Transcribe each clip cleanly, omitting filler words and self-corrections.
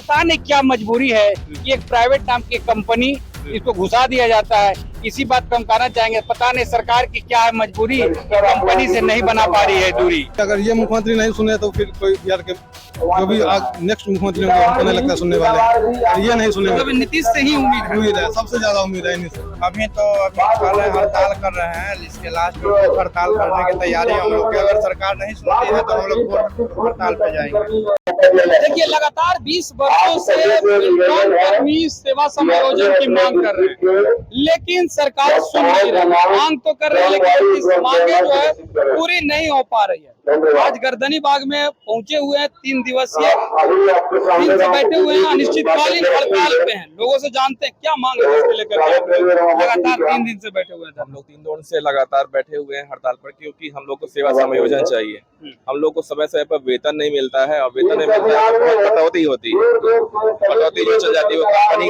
पता नहीं क्या मजबूरी है कि एक प्राइवेट नाम की कंपनी इसको घुसा दिया जाता है। इसी बात पर हम कहना चाहेंगे, पता नहीं सरकार की क्या है मजबूरी, कंपनी से नहीं बना पा रही है दूरी। अगर ये मुख्यमंत्री नहीं सुने तो फिर कोई बिहार के जो भी नेक्स्ट मुख्यमंत्री होंगे हमको नहीं लगता सुनने वाले हैं। और ये नहीं सुने, मतलब नीतीश से ही उम्मीद है, सबसे ज्यादा उम्मीद है इन्हीं से। अभी हड़ताल कर रहे हैं, इसके लास्ट में हड़ताल करने की तैयारी हम लोग की। अगर सरकार नहीं सुनती है तो हम लोग हड़ताल पे जाएंगे। देखिए, लगातार 20 वर्षों से बेल्ट्रॉन कर्मी सेवा समायोजन की मांग कर रहे हैं, लेकिन सरकार सुन नहीं रही है। मांग तो कर रही है, लेकिन इस मांगे जो है पूरी नहीं हो पा रही है। आज गर्दनी बाग में पहुंचे हुए हैं, 3 दिवसीय दिन से बैठे हुए हैं, अनिश्चितकालीन हड़ताल पे हैं। लोगों से जानते हैं क्या मांग है इसके लेकर लगातार 3 दिन से बैठे हुए थे। हम लोग 3 दिन से लगातार बैठे हुए हैं हड़ताल पर, क्योंकि हम लोग को सेवा समायोजन चाहिए। हम लोग को समय समय पर वेतन नहीं मिलता है, और वेतन नहीं मिलता है तो बहुत कटौती होती है। कटौती जो चल जाती है वो कंपनी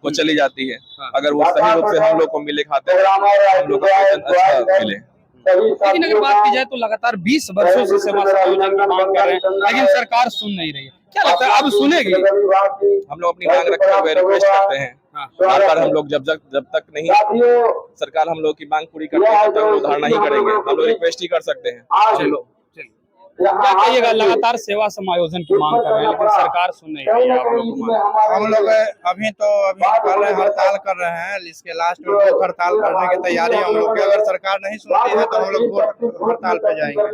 को चली जाती है। अगर वो सही रूप से हम लोग को मिले खाते हैं, हम लोग को वेतन अच्छा मिले। लेकिन अगर बात की जाए तो लगातार 20 वर्षों से सेवा समायोजन की मांग कर रहे हैं, लेकिन सरकार सुन नहीं रही है। क्या लगता है अब सुनेगी? हम लोग अपनी मांग रखते हुए रिक्वेस्ट करते हैं बार बार। हम लोग जब तक नहीं सरकार हम लोग की मांग पूरी करती है तब तक हम लोग धरना ही करेंगे। हम लोग रिक्वेस्ट ही कर सकते हैं। चलो, क्या कहिएगा? लगातार सेवा समायोजन की मांग कर रहे हैं, लेकिन सरकार सुन नहीं रही है। हम लोग अभी हड़ताल कर रहे हैं, इसके लास्ट में हड़ताल करने की तैयारी हम लोग की। अगर सरकार नहीं सुनती है तो हम लोग हड़ताल पे जाएंगे।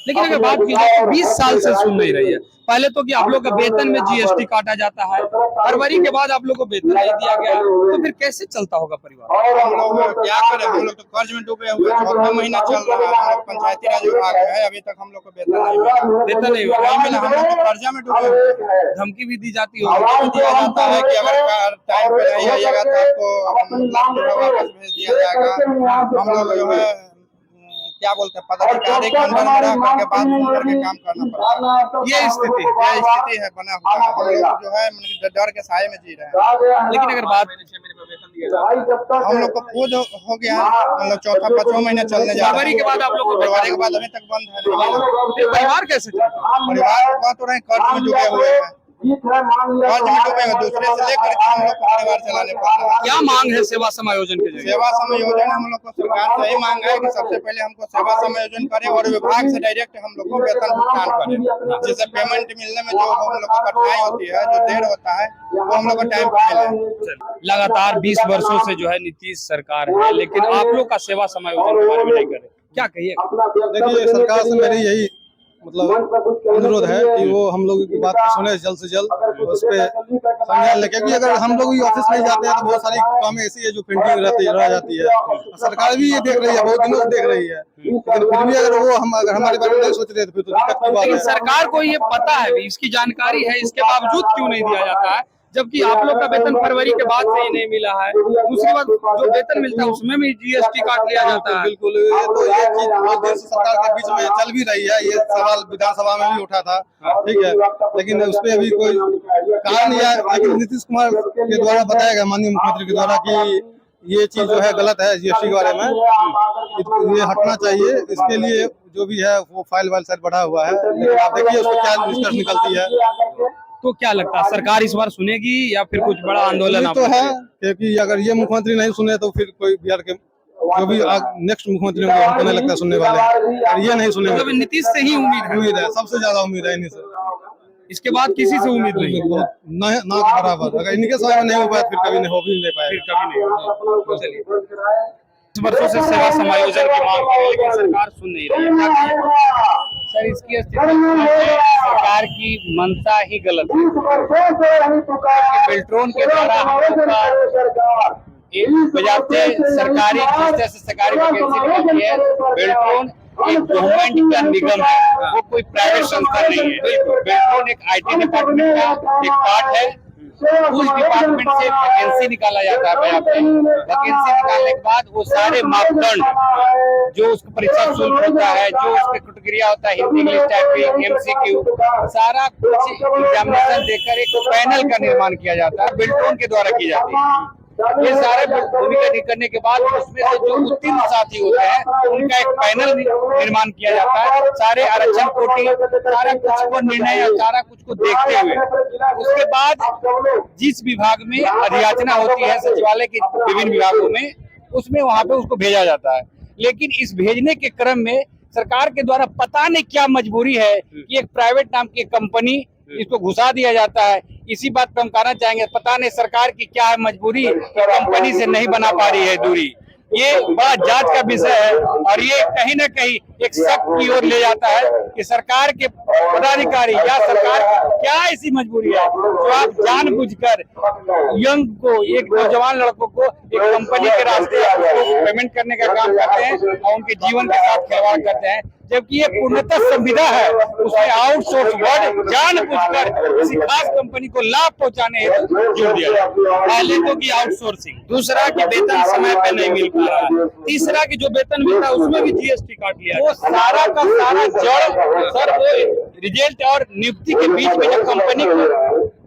लेकिन अगर बात की जाए तो 20 साल से सुन नहीं रही है। पहले तो कि आप लोग का वेतन में जीएसटी काटा जाता है, फरवरी के बाद आप लोग को वेतन नहीं दिया गया, तो फिर कैसे चलता होगा परिवार? हम लोग क्या करें, हम लोग तो कर्ज में डूबे हुए। 4वां महीना चल रहा है, हम लोग पंचायती राज विभाग है, अभी तक हम लोग को वेतन नहीं मिला। नहीं मिला, हम लोग तो कर्जा में डूबे हुए। धमकी भी दी जाती होगी, दिया जाता है कि अगर टाइम पे नहीं आइएगा तो आपको वापस भेज दिया जाएगा। हम लोग जो है क्या बोलते हैं, पदाधिकारी के अंदर में रह करके बात सुन करके काम करना पड़ता है। ये स्थिति है बना हुआ। हम लोग जो है डर के साए में जी रहे हैं। लेकिन अगर बात हम लोग को खुद हो गया, हम लोग 4वां महीना चलने जा रहा है। फरवरी के बाद आप लोग को फरवरी के बाद अभी तक बंद है। परिवार कैसे चलता है? परिवार बात हो रहे हैं, कर्ज में डूबे हुए हैं। कर्ज में डूबे हुए, दूसरे से लेकर के हम लोग को परिवार चलाने पड़ता है। क्या मांग है सेवा समायोजन के जरिए? सेवा समायोजन हम लोग को सरकार से ही मांग है कि सबसे पहले हमको सेवा समायोजन करें और विभाग से डायरेक्ट हम लोग को वेतन भुगतान करें, जिससे पेमेंट मिलने में जो हम लोग को कठिनाई होती है, जो देर होता है, वो हम लोग को टाइम पे मिले। लगातार 20 वर्षों से जो है नीतीश सरकार है, लेकिन आप लोग का सेवा समायोजन के बारे में नहीं कर रहे, क्या कहिए? देखिए, सरकार से मेरी यही अनुरोध है कि वो हम लोग की बात को सुने जल्द से जल्द, उस पर संज्ञान ले। क्योंकि अगर हम लोग ऑफिस नहीं जाते हैं तो बहुत सारी कामें ऐसी है जो पेंडिंग रह जाती है। सरकार भी ये देख रही है, बहुत दिनों से देख रही है, लेकिन फिर भी अगर वो अगर हमारे बारे में नहीं सोच रहे तो फिर तो दिक्कत की बात है। सरकार को ये पता है, इसकी जानकारी है, इसके बावजूद क्यों नहीं दिया जाता है? जबकि आप लोग का वेतन फरवरी के बाद से ही नहीं मिला है। दूसरी बात, जो वेतन मिलता है उसमें भी जीएसटी काट लिया जाता है। बिल्कुल, ये तो ये चीज बहुत देर से सरकार के बीच में चल भी रही है। ये सवाल विधानसभा में भी उठा था, ठीक है, लेकिन उस पर अभी कोई कारण या लेकिन नीतीश कुमार के द्वारा बताया गया, माननीय मुख्यमंत्री के द्वारा, कि ये चीज जो है गलत है जीएसटी के बारे में, ये हटना चाहिए। इसके लिए जो भी है वो फाइल शायद बढ़ा हुआ है, लेकिन आप देखिए उसको क्या निष्कर्ष निकलती है। तो क्या लगता है सरकार इस बार सुनेगी या फिर कुछ बड़ा आंदोलन? तो है, क्योंकि अगर ये मुख्यमंत्री नहीं सुने तो फिर कोई बिहार के जो भी नेक्स्ट मुख्यमंत्री होंगे हमको नहीं लगता सुनने वाले हैं। और ये नहीं सुने, मतलब नीतीश से ही उम्मीद है, सबसे ज्यादा उम्मीद है इन्हीं से। इसके बाद किसी से उम्मीद नहीं, ना के बराबर। अगर इनके समय में नहीं हो पाया फिर कभी नहीं हो भी नहीं पाएगा। चलिए, इस वर्षों से सेवा समायोजन की मांग कर रहे हैं, लेकिन सरकार सुन नहीं रही है। सर, इसकी स्थिति सरकार की मंशा ही गलत है। बेल्ट्रॉन के द्वारा बजाते सरकारी वैकेंसी निकलती है। बेल्ट्रॉन एक गवर्नमेंट का निगम है, वो कोई प्राइवेट संस्था नहीं है। बेल्ट्रॉन एक आईटी डिपार्टमेंट का एक पार्ट है। उस डिपार्टमेंट से वैकेंसी निकाला जाता है। वैकेंसी निकालने के बाद वो सारे मापदंड, जो उसका परीक्षा शुल्क होता है, जो उसका क्राइटेरिया होता है, हिंदी, इंग्लिश टाइपिंग, एमसीक्यू, सारा कुछ एग्जामिनेशन देकर एक पैनल का निर्माण किया जाता है, बेल्ट्रॉन के द्वारा की जाती है। ये सारे भूमिका करने के बाद उसमें से जो उत्तीर्ण साथी होते हैं उनका एक पैनल निर्माण किया जाता है, सारे आरक्षण कोटि, सारा कुछ को निर्णय, सारा कुछ को देखते हुए उसके बाद जिस विभाग में अधियाचना होती है सचिवालय के विभिन्न विभागों में, उसमें वहां पे उसको भेजा जाता है। लेकिन इस भेजने के क्रम में सरकार के द्वारा पता नहीं क्या मजबूरी है कि एक प्राइवेट नाम की कंपनी इसको घुसा दिया जाता है। इसी बात पे हम कहना चाहेंगे, पता नहीं सरकार की क्या है मजबूरी कि कंपनी से नहीं बना पा रही है दूरी। ये बड़ा जांच का विषय है और ये कहीं ना कहीं एक शक की ओर ले जाता है कि सरकार के पदाधिकारी या सरकार की क्या ऐसी मजबूरी है जो आप जानबूझकर यंग को, एक नौजवान लड़कों को एक कंपनी के रास्ते पेमेंट करने का काम करते हैं और उनके जीवन के साथ खिलवाड़ करते हैं, जबकि ये पूर्णतः संविदा है। उसमें आउटसोर्स वर्ड जानबूझकर किसी खास कंपनी को लाभ पहुंचाने हेतु जोड़ दिया जाता है। पहले तो की आउटसोर्सिंग, दूसरा कि वेतन समय पे नहीं मिल पा रहा है, तीसरा कि जो वेतन मिलता है उसमें भी जीएसटी काट लिया। वो सारा का सारा जड़ सर वो रिजल्ट और नियुक्ति के बीच में जो कंपनी को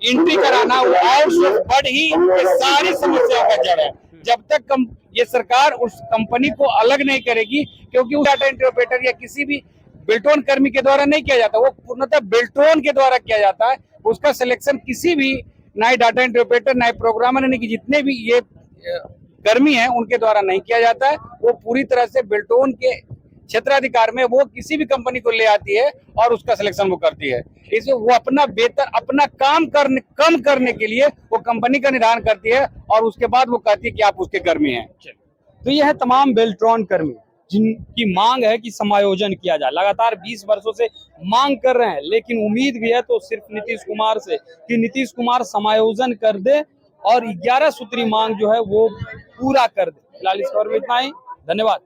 एंट्री कराना, वो आउटसोर्स वर्ड ही सारी समस्याओं का जड़ है। जब तक ये सरकार उस कंपनी को अलग नहीं करेगी, क्योंकि वो डाटा एंट्री ऑपरेटर या किसी भी बिल्टोन कर्मी के द्वारा नहीं किया जाता, वो पूर्णतः बिल्टोन के द्वारा किया जाता है। उसका सिलेक्शन किसी भी ना डाटा एंट्री ऑपरेटर ना प्रोग्रामर यानी कि जितने भी ये कर्मी हैं उनके द्वारा नहीं किया जाता है। वो पूरी तरह से बिल्टोन के क्षेत्राधिकार में वो किसी भी कंपनी को ले आती है और उसका सिलेक्शन वो करती है। इसमें वो अपना वेतन, अपना काम कम करने के लिए वो कंपनी का निर्धारण करती है और उसके बाद वो कहती है कि आप उसके कर्मी हैं। तो यह है तमाम बेल्ट्रॉन कर्मी जिनकी मांग है कि समायोजन किया जाए। लगातार 20 वर्षों से मांग कर रहे हैं, लेकिन उम्मीद भी है तो सिर्फ नीतीश कुमार से कि नीतीश कुमार समायोजन कर दे और 11 सूत्री मांग जो है वो पूरा कर दे। फिलहाल इस खबर में इतना ही, धन्यवाद।